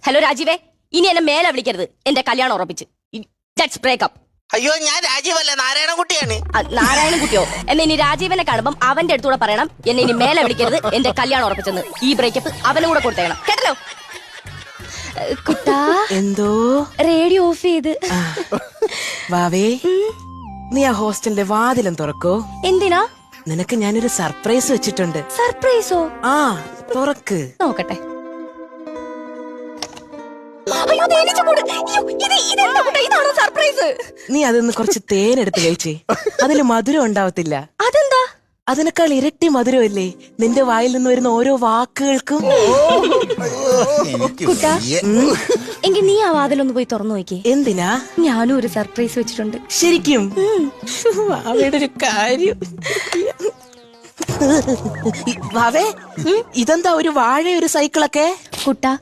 Hello രാജീവേ, ഇനി എന്നെ മേലെ വിളിക്കരുത്. എന്റെ കല്യാണം ഉറപ്പിച്ച്. Let's breakup. അയ്യോ, ഞാൻ രാജീവല്ല, നാരായണൻകുട്ടിയാണ്. നാരായണൻകുട്ടിയോ? എന്നെ ഇനി രാജീവനെ കാണുമ്പം അവന്റെ അടുത്തൂടെ പറയണം, എന്നെ ഇനി മേലെ വിളിക്കരുത്, എന്റെ കല്യാണം ഉറപ്പിച്ചെന്ന്. ഈ ബ്രേക്കപ്പ് അവനും കൂടെ കൊടുത്തേക്കണം, കേട്ടല്ലോ? കുട്ടാ, എന്തോ റേഡിയോ ഓഫ് ചെയ്ത്. വാവേ, നീ ആ ഹോസ്റ്റലിന്റെ വാതിലും തുറക്കോ. എന്തിനാ? നിനക്ക് ഞാനൊരു സർപ്രൈസ് വെച്ചിട്ടുണ്ട്. സർപ്രൈസോ? ആ, തുറക്ക്. നോക്കട്ടെ. അയ്യോ, ഇതാണോ സർപ്രൈസ്? നീ അതിന്ന് കുറച്ച് തേനെടുത്ത് കഴിച്ചേ. അതില് മധുരം ഉണ്ടാവത്തില്ല. അതെന്താ? അതിനേക്കാൾ ഇരട്ടി മധുരമല്ലേ നിന്റെ വായിൽ നിന്ന് വരുന്ന ഓരോ വാക്കുകൾക്കും. കുട്ടാ, എങ്കിൽ നീ ആ വാതിലൊന്ന് പോയി തുറന്നു നോക്കിയേ. എന്തിനാ? ഞാനും ഒരു സർപ്രൈസ് വെച്ചിട്ടുണ്ട്. ശരിക്കും? വാവയുടെ ഒരു കാര്യം. വാവേ, ഇതെന്താ ഒരു വാഴ ഒരു സൈക്കിളൊക്കെ? കുട്ടാ,